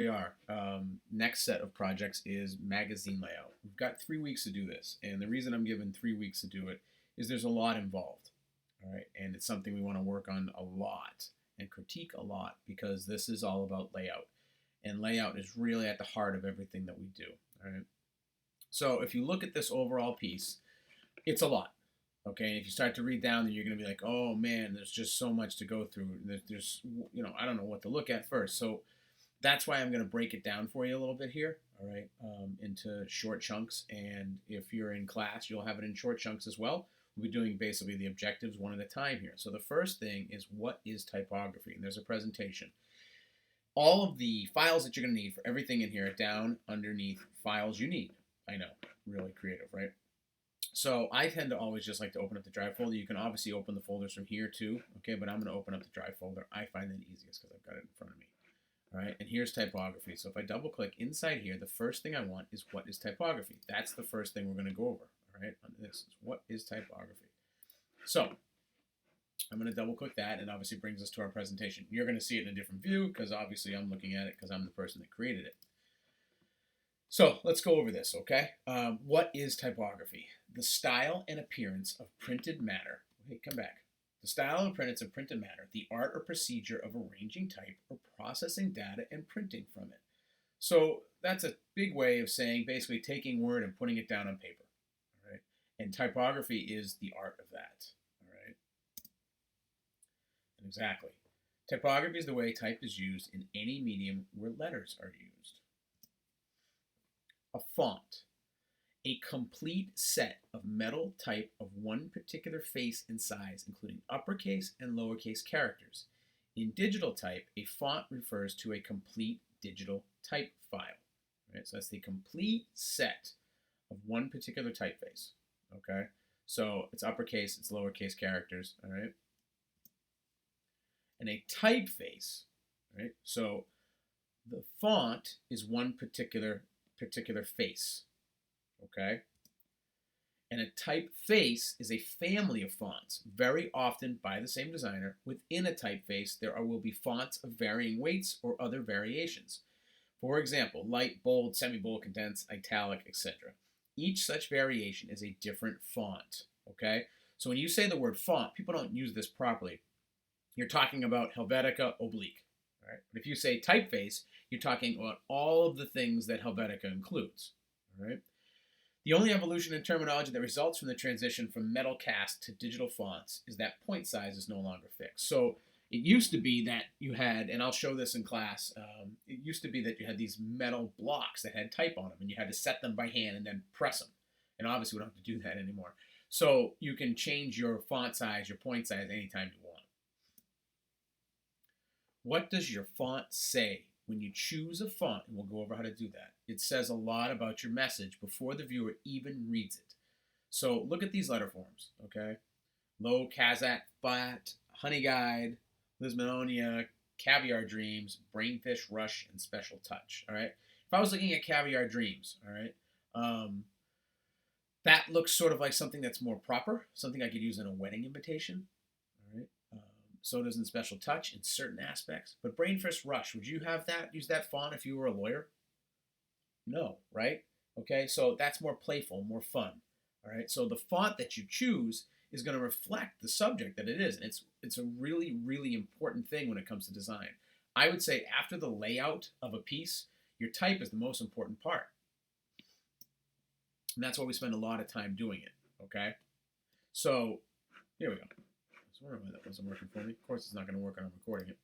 We are. Next set of projects is magazine layout. We've got 3 weeks to do this, and the reason I'm given 3 weeks to do it is there's a lot involved. All right, and it's something we want to work on a lot and critique a lot because this is all about layout, and layout is really at the heart of everything that we do. All right, so if you look at this overall piece, it's a lot. Okay, and if you start to read down, then you're going to be like, oh man, there's just so much to go through. There's I don't know what to look at first. So that's why I'm going to break it down for you a little bit here, all right, into short chunks. And if you're in class, you'll have it in short chunks as well. We'll be doing basically the objectives one at a time here. So the first thing is, what is typography? And there's a presentation. All of the files that you're going to need for everything in here are down underneath files you need. I know, really creative, right? So I tend to always just like to open up the drive folder. You can obviously open the folders from here too, okay, but I'm going to open up the drive folder. I find that easiest because I've got it in front of me. All right, and here's typography. So if I double click inside here, the first thing I want is, what is typography? That's the first thing we're going to go over. All right, on this is, what is typography? So I'm going to double click that, and obviously brings us to our presentation. You're going to see it in a different view because obviously I'm looking at it because I'm the person that created it. So let's go over this, okay? What is typography? The style and appearance of printed matter. Hey, come back. The style and appearance of printed matter, the art or procedure of arranging type or processing data and printing from it. So that's a big way of saying basically taking word and putting it down on paper. All right? And typography is the art of that. All right? And exactly. Typography is the way type is used in any medium where letters are used. A font. A complete set of metal type of one particular face and size, including uppercase and lowercase characters. In digital type, a font refers to a complete digital type file. Right? So that's the complete set of one particular typeface. Okay? So it's uppercase, it's lowercase characters, all right? And a typeface, right? So the font is one particular face. Okay? And a typeface is a family of fonts, very often by the same designer. Within a typeface, there will be fonts of varying weights or other variations. For example, light, bold, semi-bold, condensed, italic, etc. Each such variation is a different font. Okay? So when you say the word font, people don't use this properly. You're talking about Helvetica oblique. Right? But if you say typeface, you're talking about all of the things that Helvetica includes. All right? The only evolution in terminology that results from the transition from metal cast to digital fonts is that point size is no longer fixed. So it used to be that you had, and I'll show this in class, it used to be that you had these metal blocks that had type on them, and you had to set them by hand and then press them. And obviously we don't have to do that anymore. So you can change your font size, your point size, anytime you want. What does your font say? When you choose a font, and we'll go over how to do that, it says a lot about your message before the viewer even reads it. So look at these letter forms, okay? Low, Kazakh, Flat, Honey Guide, Lisbonia, Caviar Dreams, Brainfish Rush, and Special Touch, all right? If I was looking at Caviar Dreams, all right, that looks sort of like something that's more proper, something I could use in a wedding invitation, all right? So does in Special Touch in certain aspects. But Brainfish Rush, would you have that, use that font if you were a lawyer? No, right? Okay, so that's more playful, more fun. All right, so the font that you choose is going to reflect the subject that it is. And it's a really, really important thing when it comes to design. I would say after the layout of a piece, your type is the most important part. And that's why we spend a lot of time doing it, okay? So here we go. I was wondering why that wasn't working for me. Of course, it's not going to work when I'm recording it.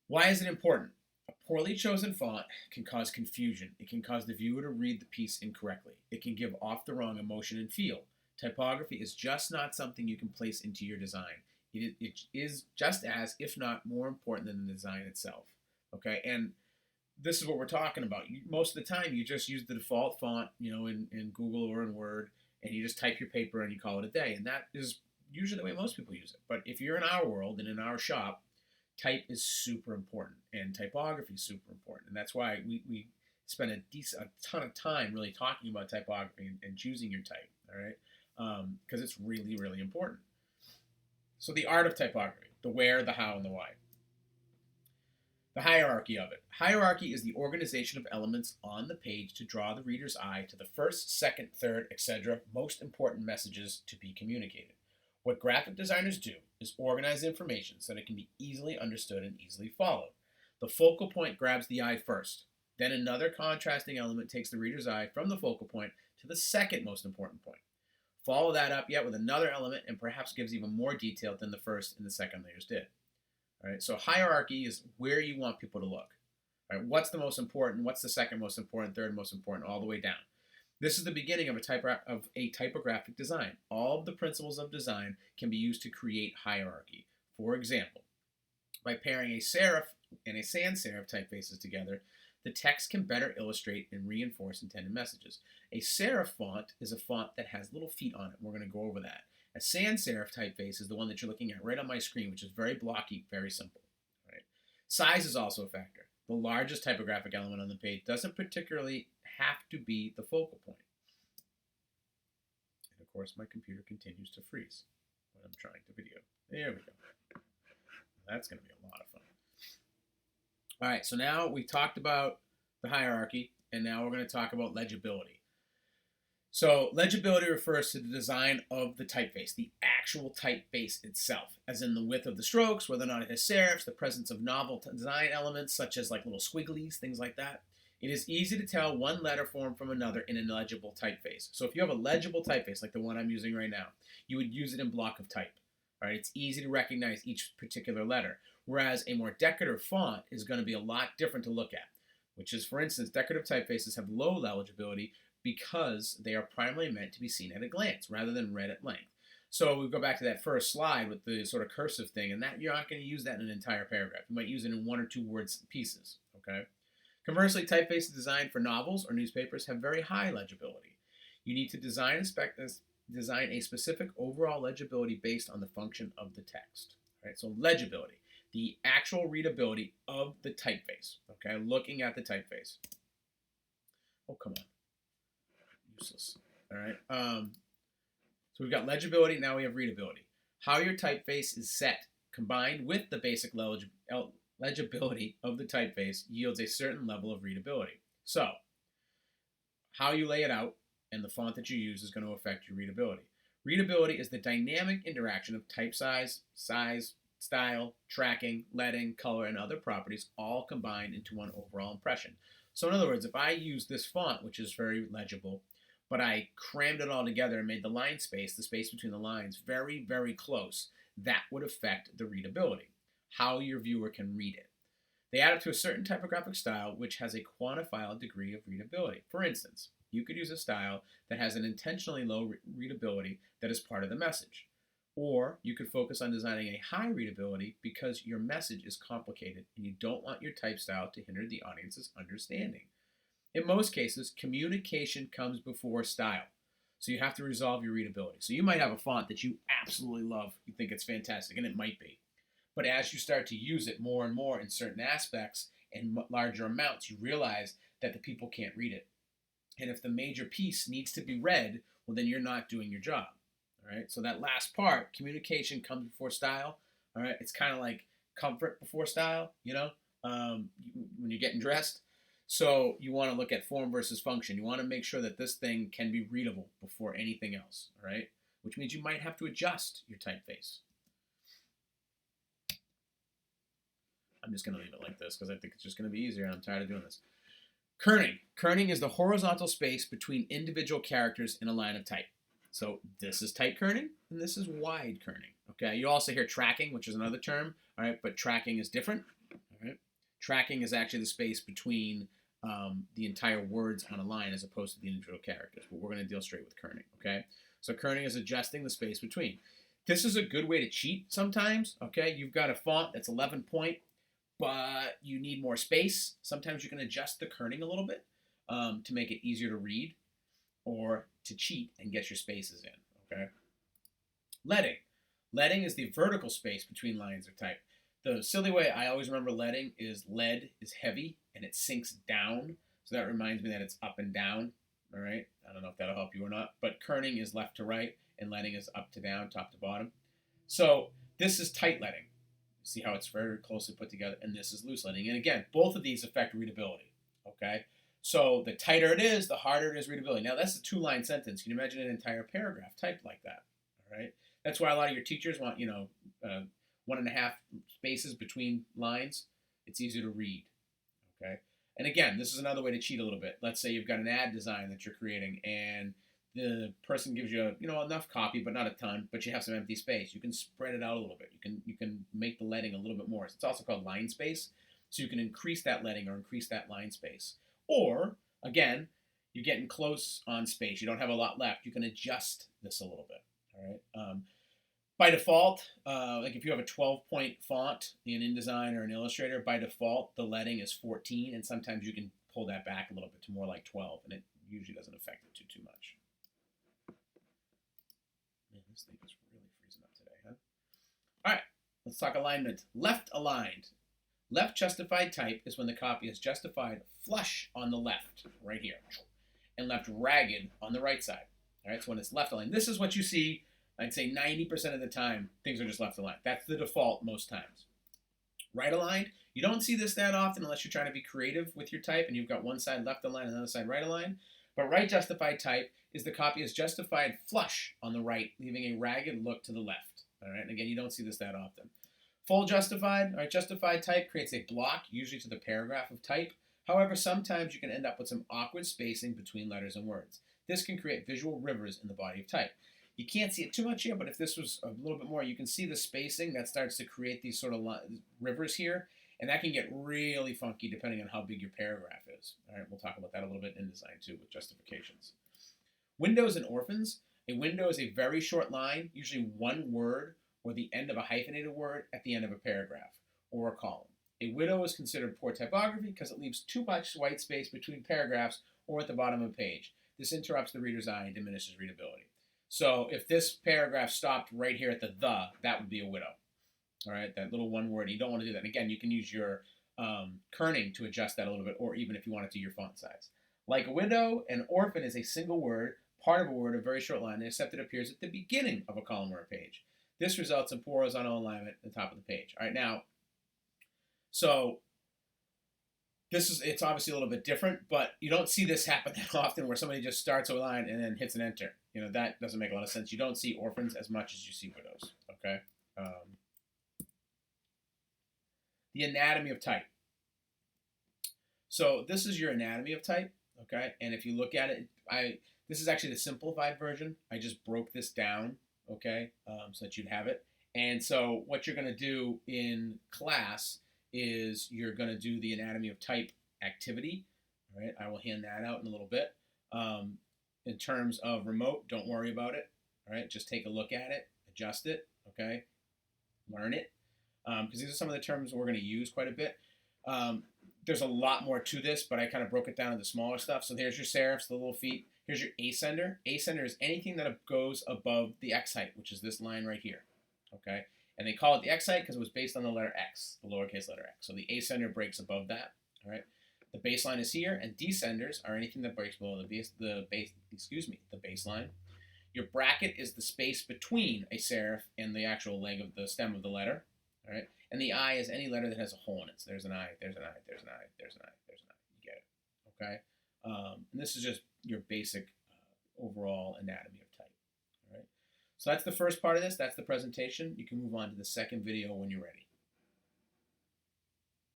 Why is it important? A poorly chosen font can cause confusion. It can cause the viewer to read the piece incorrectly. It can give off the wrong emotion and feel. Typography is just not something you can place into your design. It is just as, if not more important than the design itself. Okay, and this is what we're talking about. Most of the time, you just use the default font, in Google or in Word, and you just type your paper and you call it a day. And that is usually the way most people use it. But if you're in our world and in our shop, type is super important, and typography is super important. And that's why we spend a ton of time really talking about typography and choosing your type, all right? Because it's really, really important. So the art of typography, the where, the how, and the why. The hierarchy of it. Hierarchy is the organization of elements on the page to draw the reader's eye to the first, second, third, etc. most important messages to be communicated. What graphic designers do is organize information so that it can be easily understood and easily followed. The focal point grabs the eye first. Then another contrasting element takes the reader's eye from the focal point to the second most important point. Follow that up yet with another element and perhaps gives even more detail than the first and the second layers did. All right, so hierarchy is where you want people to look. All right, what's the most important? What's the second most important? Third most important? All the way down. This is the beginning of a typographic design. All of the principles of design can be used to create hierarchy. For example, by pairing a serif and a sans serif typefaces together, the text can better illustrate and reinforce intended messages. A serif font is a font that has little feet on it. We're going to go over that. A sans serif typeface is the one that you're looking at right on my screen, which is very blocky, very simple. Right? Size is also a factor. The largest typographic element on the page doesn't particularly have to be the focal point. And of course, my computer continues to freeze when I'm trying to video. There we go. That's going to be a lot of fun. All right, so now we talked about the hierarchy, and now we're going to talk about legibility. So legibility refers to the design of the typeface, the actual typeface itself, as in the width of the strokes, whether or not it has serifs, the presence of novel design elements such as like little squigglies, things like that. It is easy to tell one letter form from another in a legible typeface. So if you have a legible typeface, like the one I'm using right now, you would use it in block of type. All right, it's easy to recognize each particular letter, whereas a more decorative font is going to be a lot different to look at, which is, for instance, decorative typefaces have low legibility because they are primarily meant to be seen at a glance rather than read at length. So we go back to that first slide with the sort of cursive thing, and that you're not going to use that in an entire paragraph. You might use it in one or two words pieces, okay? Conversely, typefaces designed for novels or newspapers have very high legibility. You need to design a specific overall legibility based on the function of the text. Right? So legibility, the actual readability of the typeface, okay? Looking at the typeface. Oh, come on. Useless. All right. So we've got legibility. Now we have readability. How your typeface is set, combined with the basic legibility of the typeface, yields a certain level of readability. So, how you lay it out and the font that you use is going to affect your readability. Readability is the dynamic interaction of type size, style, tracking, leading, color, and other properties all combined into one overall impression. So in other words, if I use this font, which is very legible, but I crammed it all together and made the line space, the space between the lines, very, very close, that would affect the readability, how your viewer can read it. They add it to a certain typographic style which has a quantifiable degree of readability. For instance, you could use a style that has an intentionally low readability that is part of the message. Or you could focus on designing a high readability because your message is complicated and you don't want your type style to hinder the audience's understanding. In most cases, communication comes before style. So you have to resolve your readability. So you might have a font that you absolutely love, you think it's fantastic, and it might be. But as you start to use it more and more in certain aspects and larger amounts, you realize that the people can't read it. And if the major piece needs to be read, well, then you're not doing your job. All right. So that last part, communication comes before style. All right. It's kind of like comfort before style, when you're getting dressed. So you want to look at form versus function. You want to make sure that this thing can be readable before anything else. All right. Which means you might have to adjust your typeface. I'm just going to leave it like this because I think it's just going to be easier and I'm tired of doing this. Kerning. Kerning is the horizontal space between individual characters in a line of type. So this is tight kerning and this is wide kerning. Okay. You also hear tracking, which is another term. All right. But tracking is different. All right. Tracking is actually the space between the entire words on a line as opposed to the individual characters. But we're going to deal straight with kerning. Okay. So kerning is adjusting the space between. This is a good way to cheat sometimes. Okay. You've got a font that's 11 point, but you need more space. Sometimes you can adjust the kerning a little bit to make it easier to read or to cheat and get your spaces in, okay? Leading. Leading is the vertical space between lines of type. The silly way I always remember leading is lead is heavy and it sinks down. So that reminds me that it's up and down, all right? I don't know if that'll help you or not, but kerning is left to right and leading is up to down, top to bottom. So this is tight leading. See how it's very closely put together, and this is loose leading. And again, both of these affect readability. Okay, so the tighter it is, the harder it is readability. Now that's a 2-line sentence. Can you imagine an entire paragraph typed like that? All right, that's why a lot of your teachers want 1.5 spaces between lines. It's easier to read. Okay, and again, this is another way to cheat a little bit. Let's say you've got an ad design that you're creating, and the person gives you enough copy, but not a ton, but you have some empty space. You can spread it out a little bit. You can make the leading a little bit more. It's also called line space, so you can increase that leading or increase that line space. Or again, you're getting close on space. You don't have a lot left. You can adjust this a little bit. All right. By default, like if you have a 12-point font in InDesign or in Illustrator, by default the leading is 14, and sometimes you can pull that back a little bit to more like 12, and it usually doesn't affect it too much. Man, this thing is really freezing up today, huh? All right, let's talk alignment. Left aligned. Left justified type is when the copy is justified flush on the left, right here, and left ragged on the right side. All right, so when it's left aligned, this is what you see. I'd say 90% of the time, things are just left aligned. That's the default most times. Right aligned, you don't see this that often unless you're trying to be creative with your type and you've got one side left aligned and the other side right aligned. But right justified type is the copy is justified flush on the right, leaving a ragged look to the left. All right, and again, you don't see this that often. Full justified, all right, justified type creates a block, usually to the paragraph of type. However, sometimes you can end up with some awkward spacing between letters and words. This can create visual rivers in the body of type. You can't see it too much here, but if this was a little bit more, you can see the spacing that starts to create these sort of rivers here, and that can get really funky depending on how big your paragraph is. All right, we'll talk about that a little bit in InDesign too with justifications. Windows and orphans. A window is a very short line, usually one word or the end of a hyphenated word at the end of a paragraph or a column. A widow is considered poor typography because it leaves too much white space between paragraphs or at the bottom of a page. This interrupts the reader's eye and diminishes readability. So if this paragraph stopped right here at the that would be a widow. All right, that little one word. You don't want to do that. And again, you can use your kerning to adjust that a little bit, or even if you want it to your font size. Like a widow, an orphan is a single word, part of a word, a very short line, except it appears at the beginning of a column or a page. This results in poor horizontal alignment at the top of the page. All right, now, so it's obviously a little bit different, but you don't see this happen that often where somebody just starts a line and then hits an enter. That doesn't make a lot of sense. You don't see orphans as much as you see widows, okay? The anatomy of type. So this is your anatomy of type, okay? And if you look at it, this is actually the simplified version. I just broke this down, okay, so that you'd have it. And so what you're going to do in class is you're going to do the anatomy of type activity. All right, I will hand that out in a little bit. In terms of remote, don't worry about it. All right, just take a look at it, adjust it, okay, learn it, because these are some of the terms we're going to use quite a bit. There's a lot more to this, but I kind of broke it down into smaller stuff. So here's your serifs, the little feet. Here's your ascender. Ascender is anything that goes above the X height, which is this line right here, okay? And they call it the X height because it was based on the letter X, the lowercase letter X. So the ascender breaks above that, all right? The baseline is here, and descenders are anything that breaks below the baseline. Your bracket is the space between a serif and the actual leg of the stem of the letter, all right? And the I is any letter that has a hole in it. So there's an I, there's an I, there's an I, there's an I, there's an I. You get it, okay? And this is just your basic overall anatomy of type, all right? So that's the first part of this. That's the presentation. You can move on to the second video when you're ready.